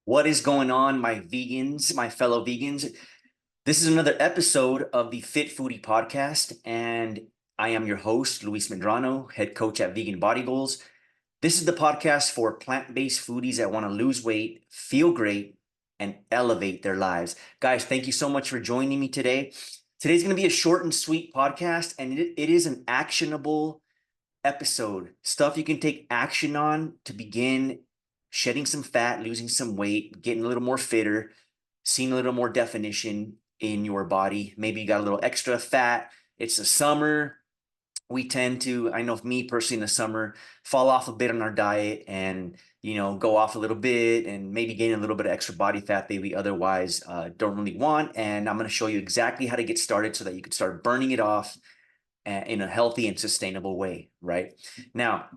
What is going on, my vegans, my fellow vegans? This is another episode of the Fit Foodie podcast, and I am your host, Luis Medrano, head coach at Vegan Body Goals. This is the podcast for plant-based foodies that want to lose weight, feel great, and elevate their lives. Guys, thank you so much for joining me today. Today's going to be a short and sweet podcast, and it is an actionable episode. Stuff you can take action on to begin shedding some fat, losing some weight, getting a little more fitter, seeing a little more definition in your body. Maybe you got a little extra fat. It's the summer. We tend to, I know of me personally in the summer, fall off a bit on our diet and, go off a little bit and maybe gain a little bit of extra body fat that we otherwise don't really want. And I'm going to show you exactly how to get started so that you can start burning it off in a healthy and sustainable way, right? Now,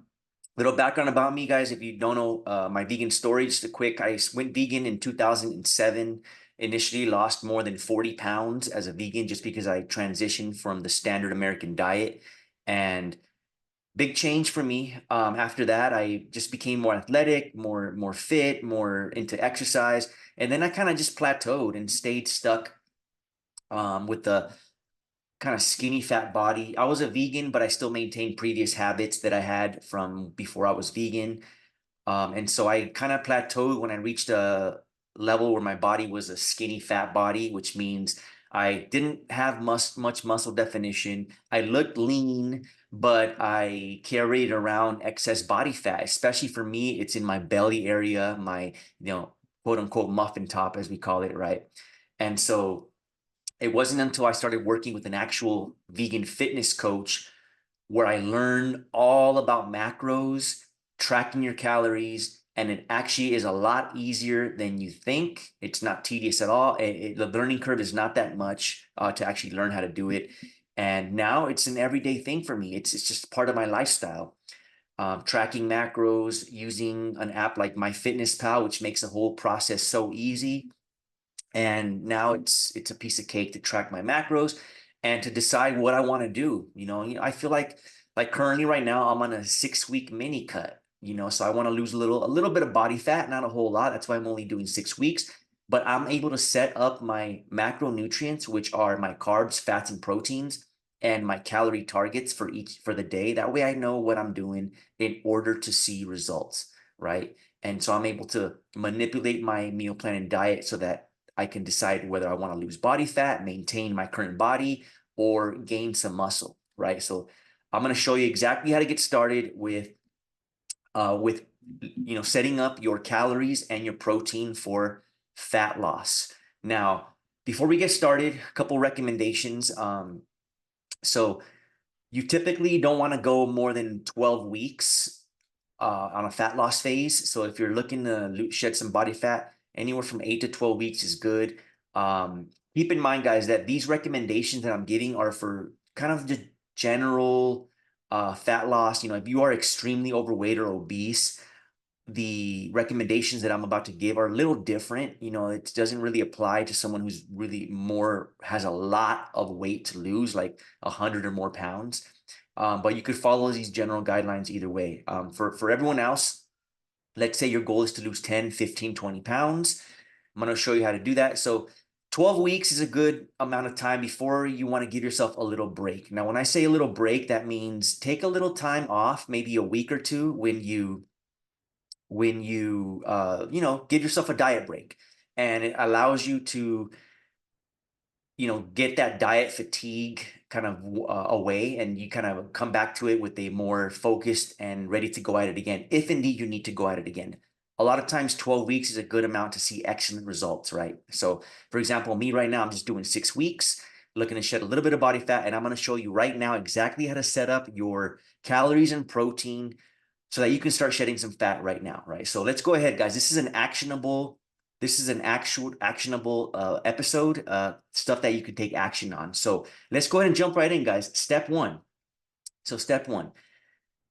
little background about me, guys. If you don't know my vegan story, just a quick, I went vegan in 2007. Initially lost more than 40 pounds as a vegan just because I transitioned from the standard American diet. And big change for me. After that, I just became more athletic, more fit, more into exercise. And then I kind of just plateaued and stayed stuck with the kind of skinny fat body. I was a vegan, but I still maintained previous habits that I had from before I was vegan. And so I kind of plateaued when I reached a level where my body was a skinny fat body, which means I didn't have much muscle definition. I looked lean, but I carried around excess body fat, especially for me, it's in my belly area, my, quote unquote muffin top, as we call it, right? And so it wasn't until I started working with an actual vegan fitness coach where I learned all about macros, tracking your calories, and it actually is a lot easier than you think. It's not tedious at all. The learning curve is not that much to actually learn how to do it. And now it's an everyday thing for me. It's just part of my lifestyle. Tracking macros, using an app like MyFitnessPal, which makes the whole process so easy. And now it's a piece of cake to track my macros and to decide what I want to do. I feel like currently right now I'm on a 6 week mini cut, so I want to lose a little bit of body fat, not a whole lot. That's why I'm only doing 6 weeks, but I'm able to set up my macronutrients, which are my carbs, fats, and proteins, and my calorie targets for the day. That way I know what I'm doing in order to see results, right? And so I'm able to manipulate my meal plan and diet so that I can decide whether I want to lose body fat, maintain my current body, or gain some muscle, right? So I'm going to show you exactly how to get started with setting up your calories and your protein for fat loss. Now, before we get started, a couple recommendations. So you typically don't want to go more than 12 weeks on a fat loss phase. So if you're looking to shed some body fat, anywhere from 8 to 12 weeks is good. Keep in mind, guys, that these recommendations that I'm giving are for kind of just general fat loss. If you are extremely overweight or obese, the recommendations that I'm about to give are a little different. It doesn't really apply to someone who's really has a lot of weight to lose, like 100 or more pounds. But you could follow these general guidelines either way. For everyone else, let's say your goal is to lose 10, 15, 20 pounds. I'm going to show you how to do that. So 12 weeks is a good amount of time before you want to give yourself a little break. Now, when I say a little break, that means take a little time off, maybe a week or two when you give yourself a diet break, and it allows you to get that diet fatigue kind of away, and you kind of come back to it with a more focused and ready to go at it again, if indeed you need to go at it again. A lot of times 12 weeks is a good amount to see excellent results, right? So for example, me right now, I'm just doing 6 weeks, looking to shed a little bit of body fat, and I'm going to show you right now exactly how to set up your calories and protein so that you can start shedding some fat right now, right? So let's go ahead, guys. This is an actual actionable episode, stuff that you can take action on. So let's go ahead and jump right in, guys. Step one. So step one,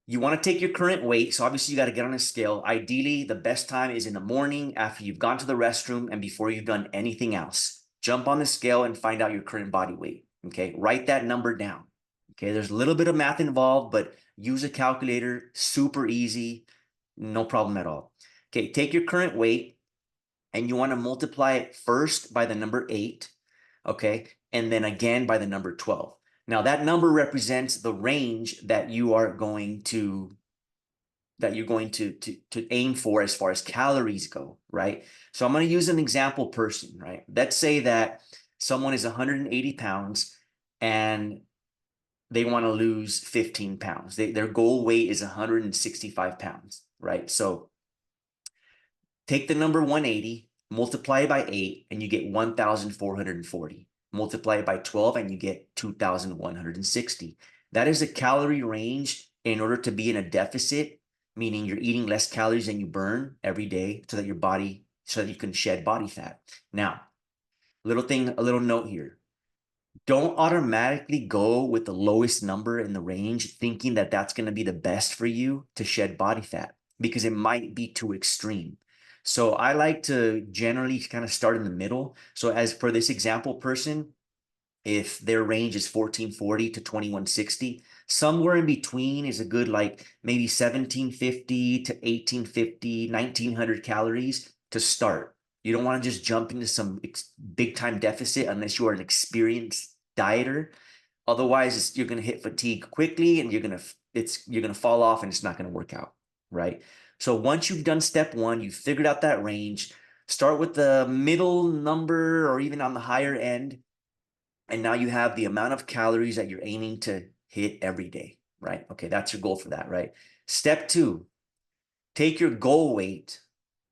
you want to take your current weight. So obviously you got to get on a scale. Ideally, the best time is in the morning after you've gone to the restroom and before you've done anything else. Jump on the scale and find out your current body weight. Okay, write that number down. Okay, there's a little bit of math involved, but use a calculator, super easy, no problem at all. Okay, take your current weight and you want to multiply it first by the number 8, okay, and then again by the number 12. Now that number represents the range that you are going to aim for as far as calories go, right? So I'm going to use an example person, right? Let's say that someone is 180 pounds and they want to lose 15 pounds. Their goal weight is 165 pounds, right? So take the number 180, multiply it by 8, and you get 1,440. Multiply it by 12, and you get 2,160. That is a calorie range in order to be in a deficit, meaning you're eating less calories than you burn every day so that you can shed body fat. Now, a little note here. Don't automatically go with the lowest number in the range thinking that that's going to be the best for you to shed body fat, because it might be too extreme. So I like to generally kind of start in the middle. So as for this example person, if their range is 1440 to 2160, somewhere in between is a good, like maybe 1750 to 1850, 1900 calories to start. You don't want to just jump into some big time deficit unless you are an experienced dieter. Otherwise, you're going to hit fatigue quickly, and you're going to fall off, and it's not going to work out, right? So once you've done step one, you figured out that range, start with the middle number or even on the higher end, and now you have the amount of calories that you're aiming to hit every day, right? Okay, that's your goal for that, right? Step two, take your goal weight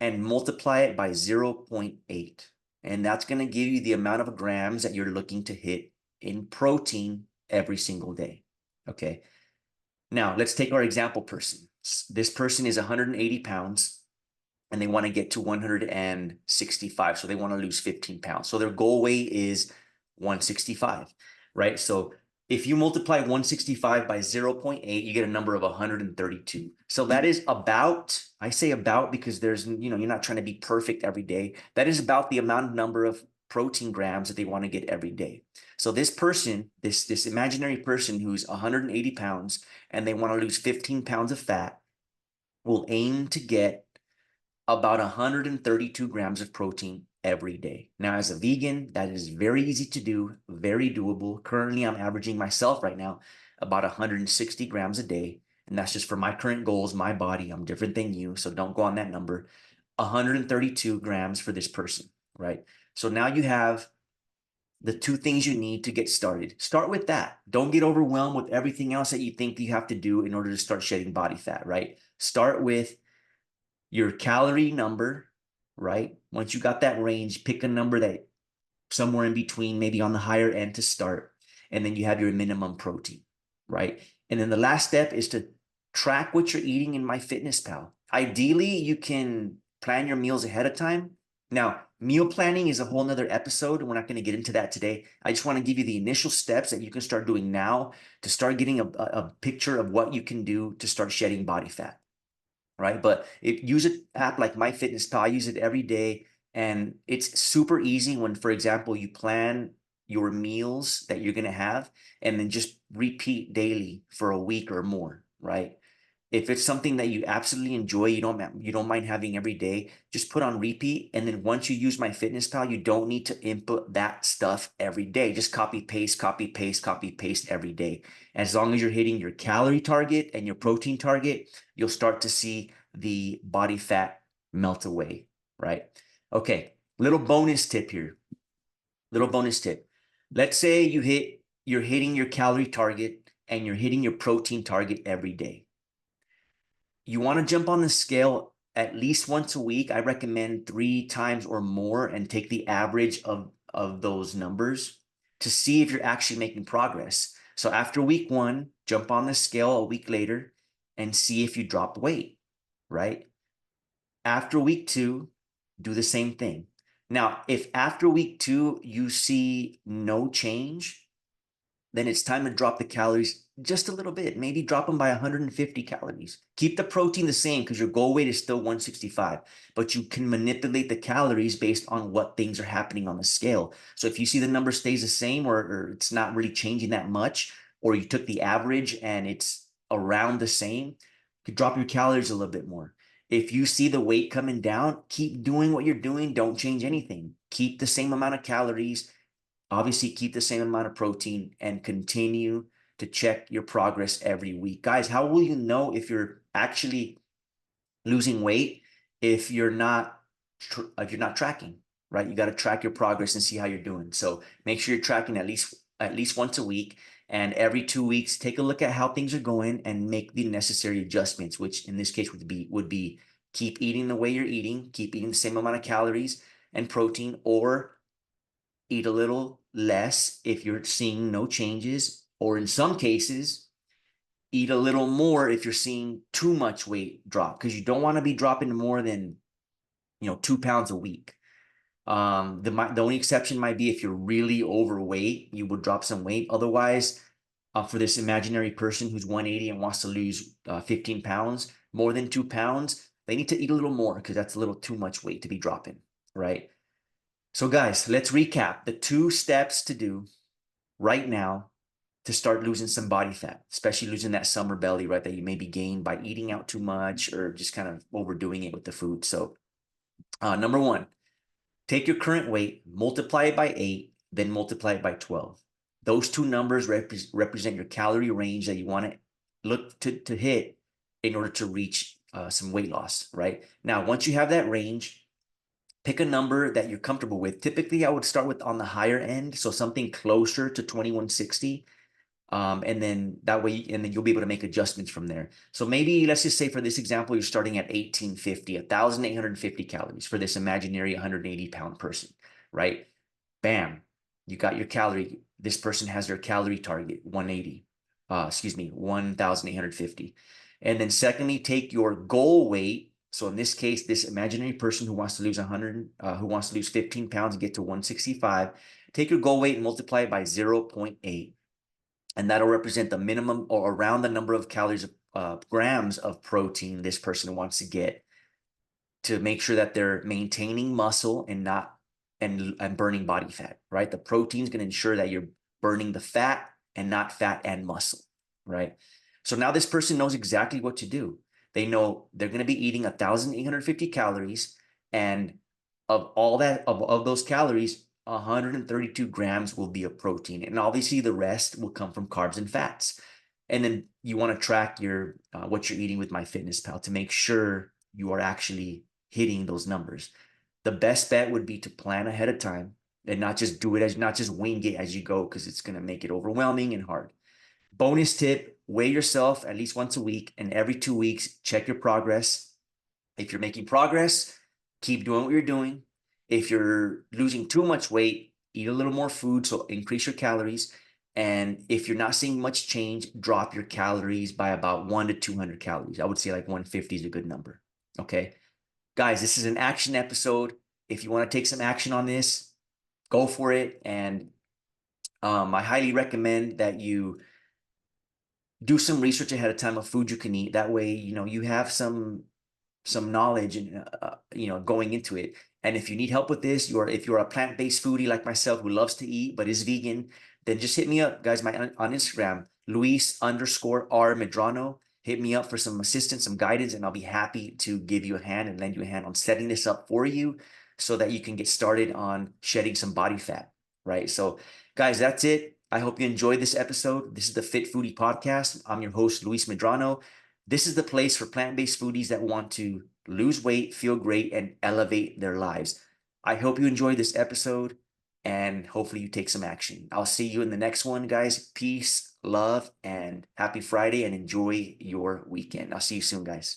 and multiply it by 0.8. And that's going to give you the amount of grams that you're looking to hit in protein every single day. Okay. Now let's take our example person. This person is 180 pounds and they want to get to 165. So they want to lose 15 pounds. So their goal weight is 165, right? So if you multiply 165 by 0.8, you get a number of 132. So that is about, I say about because you're not trying to be perfect every day. That is about the number of protein grams that they want to get every day. So this person, this imaginary person who's 180 pounds and they want to lose 15 pounds of fat, will aim to get about 132 grams of protein every day. Now, as a vegan, that is very easy to do, very doable. Currently, I'm averaging myself right now about 160 grams a day. And that's just for my current goals, my body. I'm different than you, so don't go on that number. 132 grams for this person, right? So now you have the two things you need to get started. Start with that. Don't get overwhelmed with everything else that you think you have to do in order to start shedding body fat, right? Start with your calorie number, right? Once you got that range, pick a number that somewhere in between, maybe on the higher end to start. And then you have your minimum protein, right? And then the last step is to track what you're eating in MyFitnessPal. Ideally, you can plan your meals ahead of time. Now, meal planning is a whole nother episode. We're not going to get into that today. I just want to give you the initial steps that you can start doing now to start getting a picture of what you can do to start shedding body fat, right? But use an app like MyFitnessPal. I use it every day, and it's super easy when, for example, you plan your meals that you're going to have and then just repeat daily for a week or more, right? If it's something that you absolutely enjoy, you don't mind having every day, just put on repeat. And then once you use MyFitnessPal, you don't need to input that stuff every day. Just copy paste, copy paste, copy paste every day. As long as you're hitting your calorie target and your protein target, you'll start to see the body fat melt away, right? Okay, little bonus tip here. Little bonus tip. Let's say you're hitting your calorie target and you're hitting your protein target every day. You want to jump on the scale at least once a week. I recommend 3 times or more, and take the average of those numbers to see if you're actually making progress. So after week 1, jump on the scale a week later and see if you dropped weight, right? After week 2, do the same thing. Now, if after week 2 you see no change, then it's time to drop the calories just a little bit. Maybe drop them by 150 calories. Keep the protein the same because your goal weight is still 165, but you can manipulate the calories based on what things are happening on the scale. So if you see the number stays the same, or it's not really changing that much, or you took the average and it's around the same, you could drop your calories a little bit more. If you see the weight coming down, keep doing what you're doing. Don't change anything. Keep the same amount of calories, obviously keep the same amount of protein, and continue to check your progress every week. Guys, how will you know if you're actually losing weight if you're not tracking, right? You got to track your progress and see how you're doing. So make sure you're tracking at least once a week, and every 2 weeks take a look at how things are going and make the necessary adjustments, which in this case would be keep eating the way you're eating, keep eating the same amount of calories and protein, or eat a little less if you're seeing no changes, or in some cases eat a little more if you're seeing too much weight drop, because you don't want to be dropping more than 2 pounds a week. The only exception might be if you're really overweight, you would drop some weight. Otherwise, for this imaginary person who's 180 and wants to lose 15 pounds, more than 2 pounds, they need to eat a little more, because that's a little too much weight to be dropping, right? So guys, let's recap the 2 steps to do right now to start losing some body fat, especially losing that summer belly, right? That you maybe gained by eating out too much or just kind of overdoing it with the food. So, number one, take your current weight, multiply it by 8, then multiply it by 12. Those two numbers represent your calorie range that you want to look to hit in order to reach some weight loss, right? Now, once you have that range, pick a number that you're comfortable with. Typically, I would start with on the higher end, so something closer to 2160. And then that way, and then you'll be able to make adjustments from there. So maybe let's just say for this example, you're starting at 1850, 1,850 calories for this imaginary 180-pound person, right? Bam, you got your calorie. This person has their calorie target 180, 1,850. And then secondly, take your goal weight. So in this case, this imaginary person who wants to lose 100, who wants to lose 15 pounds and get to 165, take your goal weight and multiply it by 0.8. And that'll represent the minimum or around the number of calories, grams of protein this person wants to get to make sure that they're maintaining muscle and not and burning body fat, right? The protein is going to ensure that you're burning the fat and not fat and muscle, right? So now this person knows exactly what to do. They know they're going to be eating 1,850 calories, and of those calories, 132 grams will be of protein, and obviously the rest will come from carbs and fats. And then you want to track your what you're eating with MyFitnessPal to make sure you are actually hitting those numbers. The best bet would be to plan ahead of time and not just wing it as you go, because it's going to make it overwhelming and hard. Bonus tip, weigh yourself at least once a week, and every 2 weeks, check your progress. If you're making progress, keep doing what you're doing. If you're losing too much weight, eat a little more food, so increase your calories. And if you're not seeing much change, drop your calories by about 1 to 200 calories. I would say like 150 is a good number. Okay. Guys, this is an action episode. If you want to take some action on this, go for it. And I highly recommend that you do some research ahead of time of food you can eat. That way, you have some knowledge and going into it. And if you need help with this, if you're a plant-based foodie like myself who loves to eat but is vegan, then just hit me up, guys. On Instagram, Luis_R Medrano. Hit me up for some assistance, some guidance, and I'll be happy to give you a hand and lend you a hand on setting this up for you so that you can get started on shedding some body fat, right? So, guys, that's it. I hope you enjoyed this episode. This is the Fit Foodie Podcast. I'm your host, Luis Medrano. This is the place for plant-based foodies that want to lose weight, feel great, and elevate their lives. I hope you enjoyed this episode, and hopefully you take some action. I'll see you in the next one, guys. Peace, love, and happy Friday, and enjoy your weekend. I'll see you soon, guys.